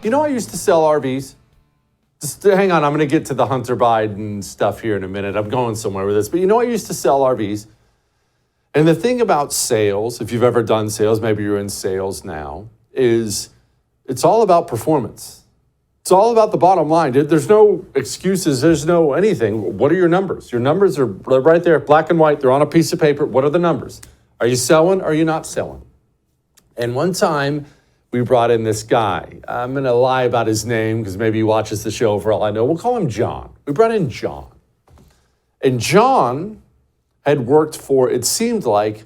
You know, I used to sell RVs. Just hang on, I'm going to get to the Hunter Biden stuff here in a minute. I'm going somewhere with this. But you know, I used to sell RVs. And the thing about sales, if you've ever done sales, maybe you're in sales now, is it's all about performance. It's all about the bottom line. There's no excuses. There's no anything. What are your numbers? Your numbers are right there, black and white. They're on a piece of paper. What are the numbers? Are you selling or are you not selling? And one time, we brought in this guy. I'm going to lie about his name because maybe he watches the show for all I know. We'll call him John. We brought in John. And John had worked for, it seemed like,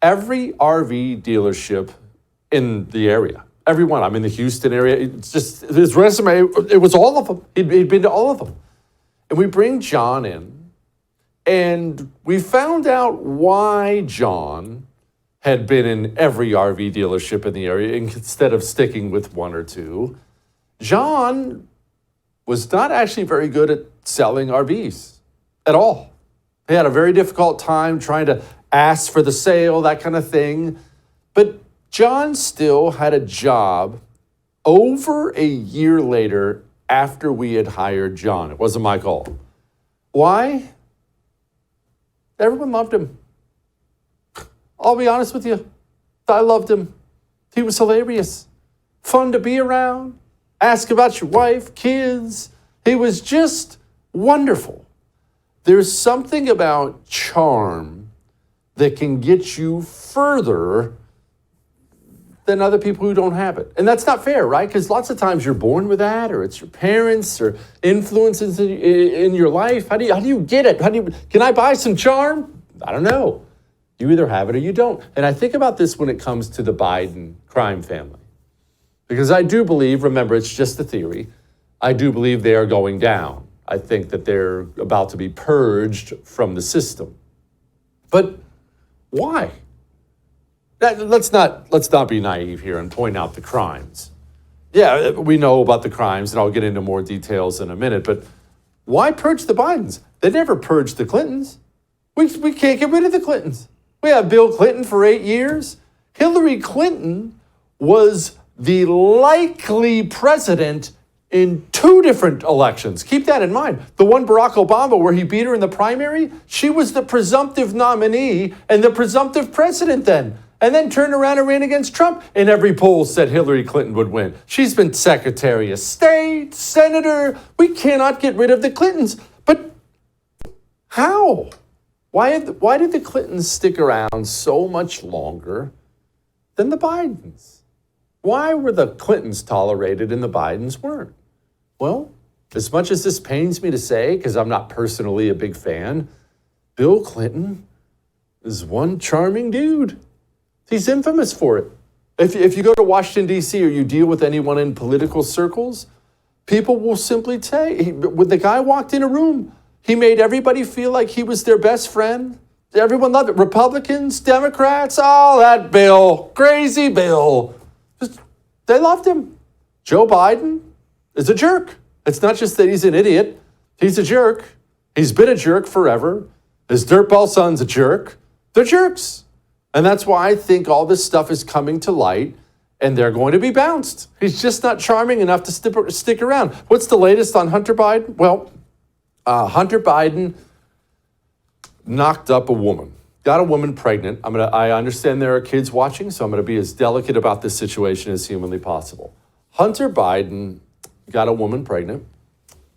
every RV dealership in the area. Everyone. I'm in the Houston area. It's just, his resume, it was all of them. He'd been to all of them. And we bring John in, and we found out why John had been in every RV dealership in the area instead of sticking with one or two. John was not actually very good at selling RVs at all. He had a very difficult time trying to ask for the sale, that kind of thing. But John still had a job over a year later after we had hired John. It wasn't my call. Why? Everyone loved him. I'll be honest with you. I loved him. He was hilarious. Fun to be around. Ask about your wife, kids. He was just wonderful. There's something about charm that can get you further than other people who don't have it. And that's not fair, right? Because lots of times you're born with that, or it's your parents, or influences in your life. How do you get it? Can I buy some charm? I don't know. You either have it or you don't. And I think about this when it comes to the Biden crime family. Because I do believe, remember, it's just a theory, I do believe they are going down. I think that they're about to be purged from the system. But why? Let's not be naive here and point out the crimes. Yeah, we know about the crimes, and I'll get into more details in a minute, but why purge the Bidens? They never purged the Clintons. We can't get rid of the Clintons. We have Bill Clinton for 8 years. Hillary Clinton was the likely president in 2 different elections. Keep that in mind. The one Barack Obama where he beat her in the primary, she was the presumptive nominee and the presumptive president then. And then turned around and ran against Trump. And every poll said Hillary Clinton would win. She's been Secretary of State, Senator. We cannot get rid of the Clintons. But how? Why did the Clintons stick around so much longer than the Bidens? Why were the Clintons tolerated and the Bidens weren't? Well, as much as this pains me to say, because I'm not personally a big fan, Bill Clinton is one charming dude. He's infamous for it. If you go to Washington, D.C., or you deal with anyone in political circles, people will simply say, when the guy walked in a room, he made everybody feel like he was their best friend. Everyone loved it. Republicans, Democrats, oh, that Bill, crazy Bill. They loved him. Joe Biden is a jerk. It's not just that he's an idiot. He's a jerk. He's been a jerk forever. His dirtball son's a jerk. They're jerks. And that's why I think all this stuff is coming to light, and they're going to be bounced. He's just not charming enough to stick around. What's the latest on Hunter Biden? Well, Hunter Biden knocked up a woman, got a woman pregnant. I understand there are kids watching, so I'm going to be as delicate about this situation as humanly possible. Hunter Biden got a woman pregnant.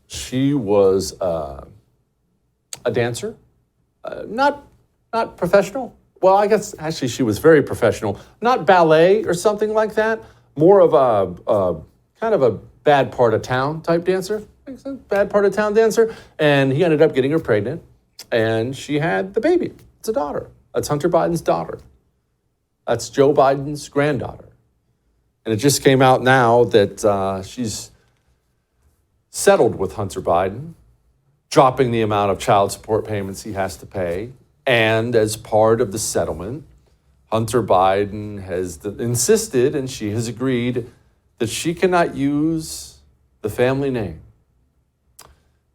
She was a dancer, not professional. Well, I guess actually she was very professional. Not ballet or something like that. More of a kind of a bad part of town type dancer. Bad part of town dancer. And he ended up getting her pregnant. And she had the baby. It's a daughter. That's Hunter Biden's daughter. That's Joe Biden's granddaughter. And it just came out now that she's settled with Hunter Biden, dropping the amount of child support payments he has to pay. And as part of the settlement, Hunter Biden has insisted, and she has agreed, that she cannot use the family name.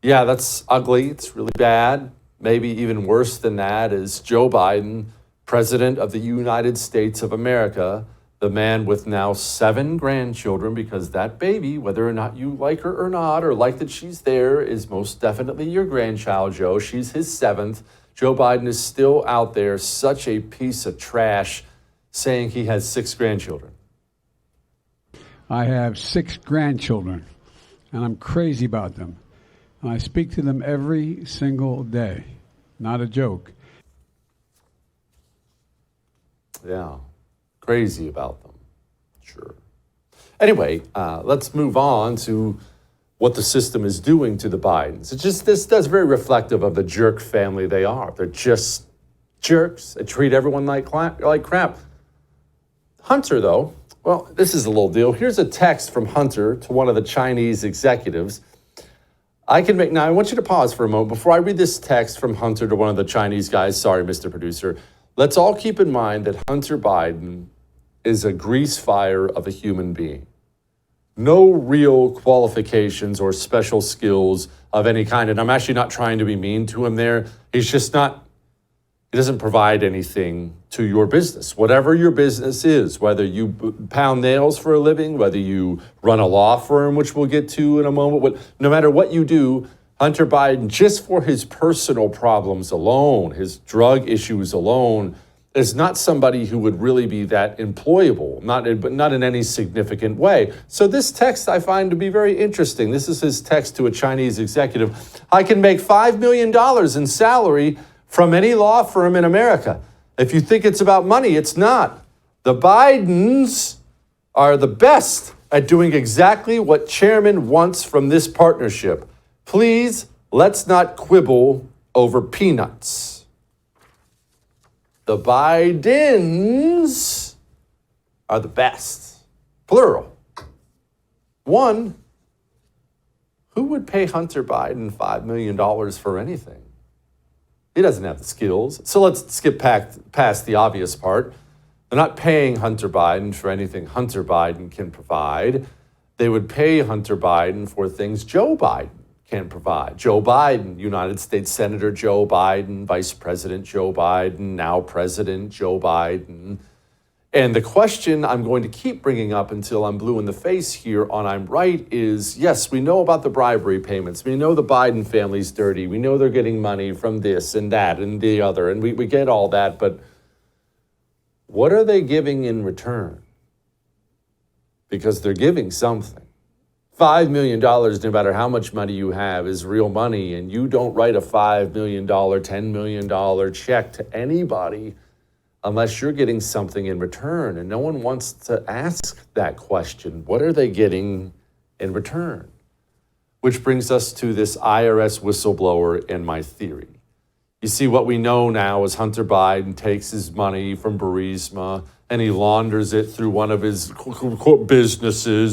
Yeah, that's ugly. It's really bad. Maybe even worse than that is Joe Biden, President of the United States of America, the man with now 7 grandchildren, because that baby, whether or not you like her or not, or like that she's there, is most definitely your grandchild, Joe. She's his 7th. Joe Biden is still out there, such a piece of trash, saying he has 6 grandchildren. I have 6 grandchildren, and I'm crazy about them. And I speak to them every single day. Not a joke. Yeah, crazy about them. Sure. Anyway, let's move on to what the system is doing to the Bidens. That's very reflective of the jerk family they are. They're just jerks. They treat everyone like crap. Hunter, though, well, this is a little deal. Here's a text from Hunter to one of the Chinese executives. Now, I want you to pause for a moment. Before I read this text from Hunter to one of the Chinese guys, sorry, Mr. Producer, let's all keep in mind that Hunter Biden is a grease fire of a human being. No real qualifications or special skills of any kind. And I'm actually not trying to be mean to him there. He doesn't provide anything to your business. Whatever your business is, whether you pound nails for a living, whether you run a law firm, which we'll get to in a moment, no matter what you do, Hunter Biden, just for his personal problems alone, his drug issues alone, is not somebody who would really be that employable, not in any significant way. So this text I find to be very interesting. This is his text to a Chinese executive. I can make $5 million in salary from any law firm in America. If you think it's about money, it's not. The Bidens are the best at doing exactly what Chairman wants from this partnership. Please, let's not quibble over peanuts. The Bidens are the best. Plural. One, who would pay Hunter Biden $5 million for anything? He doesn't have the skills. So let's skip past the obvious part. They're not paying Hunter Biden for anything Hunter Biden can provide. They would pay Hunter Biden for things Joe Biden can provide. Joe Biden, United States Senator Joe Biden, Vice President Joe Biden, now President Joe Biden. And the question I'm going to keep bringing up until I'm blue in the face here on I'm Right is, yes, we know about the bribery payments. We know the Biden family's dirty. We know they're getting money from this and that and the other, and we get all that, but what are they giving in return? Because they're giving something. $5 million, no matter how much money you have, is real money, and you don't write a $5 million, $10 million check to anybody unless you're getting something in return. And no one wants to ask that question. What are they getting in return? Which brings us to this IRS whistleblower and my theory. You see, what we know now is Hunter Biden takes his money from Burisma and he launders it through one of his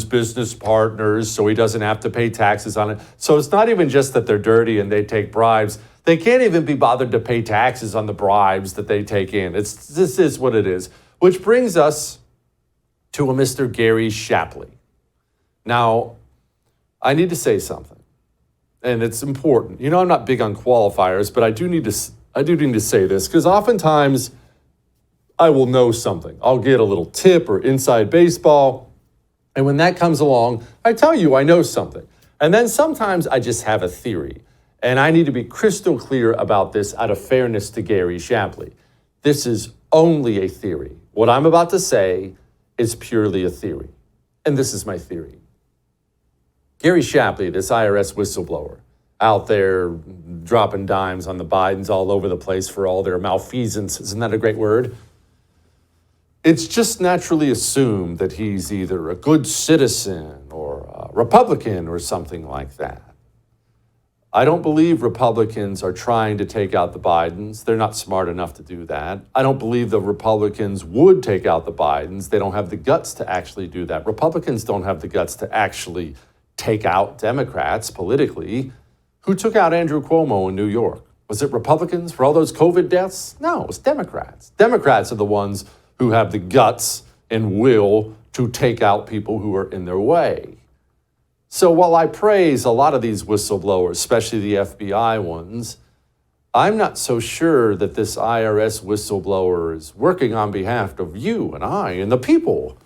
business partners, so he doesn't have to pay taxes on it. So it's not even just that they're dirty and they take bribes. They can't even be bothered to pay taxes on the bribes that they take in. This is what it is. Which brings us to a Mr. Gary Shapley. Now, I need to say something, and it's important. You know, I'm not big on qualifiers, but I do need to say this, because oftentimes I will know something. I'll get a little tip or inside baseball, and when that comes along, I tell you I know something. And then sometimes I just have a theory, and I need to be crystal clear about this out of fairness to Gary Shapley. This is only a theory. What I'm about to say is purely a theory, and this is my theory. Gary Shapley, this IRS whistleblower, out there dropping dimes on the Bidens all over the place for all their malfeasance. Isn't that a great word? It's just naturally assumed that he's either a good citizen or a Republican or something like that. I don't believe Republicans are trying to take out the Bidens. They're not smart enough to do that. I don't believe the Republicans would take out the Bidens. They don't have the guts to actually do that. Republicans don't have the guts to actually take out Democrats politically. Who took out Andrew Cuomo in New York? Was it Republicans for all those COVID deaths? No, it was Democrats. Democrats are the ones who have the guts and will to take out people who are in their way. So while I praise a lot of these whistleblowers, especially the FBI ones, I'm not so sure that this IRS whistleblower is working on behalf of you and I and the people.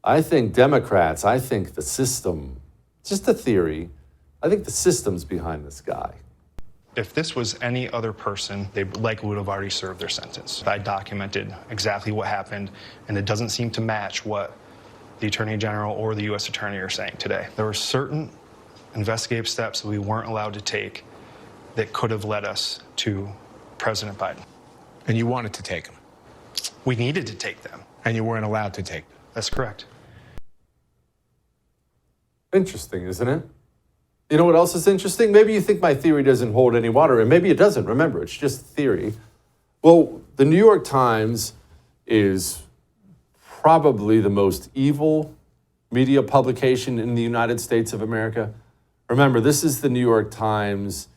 I think Democrats, I think the system, just a theory, I think the system's behind this guy. If this was any other person, they likely would have already served their sentence. I documented exactly what happened, and it doesn't seem to match what the Attorney General or the U.S. Attorney are saying today. There were certain investigative steps that we weren't allowed to take that could have led us to President Biden. And you wanted to take them? We needed to take them. And you weren't allowed to take them? That's correct. Interesting, isn't it? You know what else is interesting? Maybe you think my theory doesn't hold any water, and maybe it doesn't. Remember, it's just theory. Well, the New York Times is probably the most evil media publication in the United States of America. Remember, this is the New York Times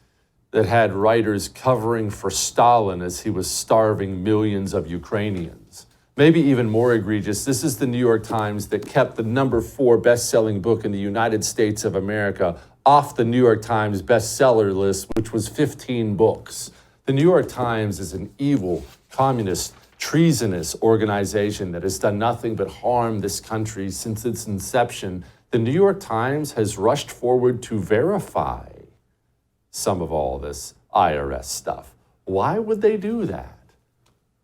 that had writers covering for Stalin as he was starving millions of Ukrainians. Maybe even more egregious, this is the New York Times that kept the #4 best-selling book in the United States of America off the New York Times bestseller list, which was 15 books. The New York Times is an evil, communist, treasonous organization that has done nothing but harm this country since its inception. The New York Times has rushed forward to verify some of all this IRS stuff. Why would they do that?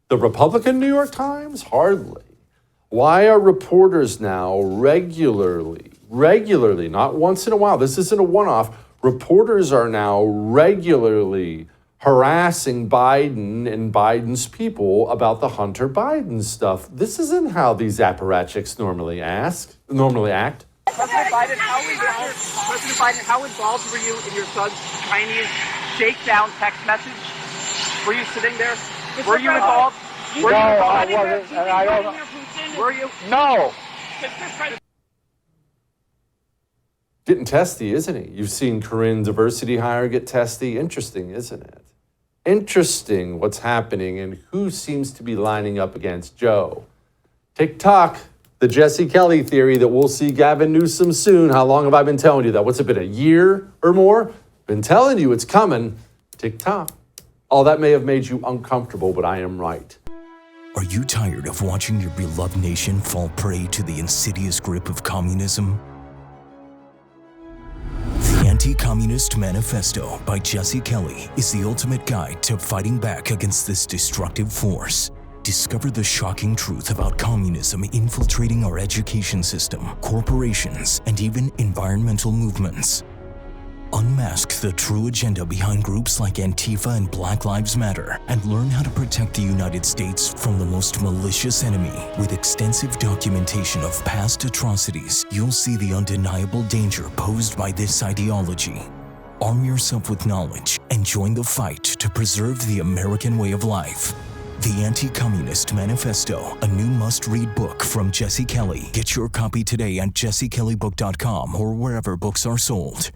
The Republican New York Times? Hardly. Why are reporters now regularly, not once in a while, this isn't a one-off, reporters are now regularly harassing Biden and Biden's people about the Hunter Biden stuff? This isn't how these apparatchiks normally act. President Biden, how involved were you in your son's Chinese shakedown text message? Were you sitting there? Were you involved? No, I wasn't, and I don't. Were you? No. Getting testy, isn't he? You've seen Corinne Diversity Hire get testy. Interesting, isn't it? Interesting what's happening and who seems to be lining up against Joe. TikTok, the Jesse Kelly theory that we'll see Gavin Newsom soon. How long have I been telling you that? What's it been, a year or more? Been telling you it's coming. TikTok. All that may have made you uncomfortable, but I am right. Are you tired of watching your beloved nation fall prey to the insidious grip of communism? The Anti-Communist Manifesto by Jesse Kelly is the ultimate guide to fighting back against this destructive force. Discover the shocking truth about communism infiltrating our education system, corporations, and even environmental movements. Unmask the true agenda behind groups like Antifa and Black Lives Matter and learn how to protect the United States from the most malicious enemy. With extensive documentation of past atrocities, you'll see the undeniable danger posed by this ideology. Arm yourself with knowledge and join the fight to preserve the American way of life. The Anti-Communist Manifesto, a new must-read book from Jesse Kelly. Get your copy today at jessekellybook.com or wherever books are sold.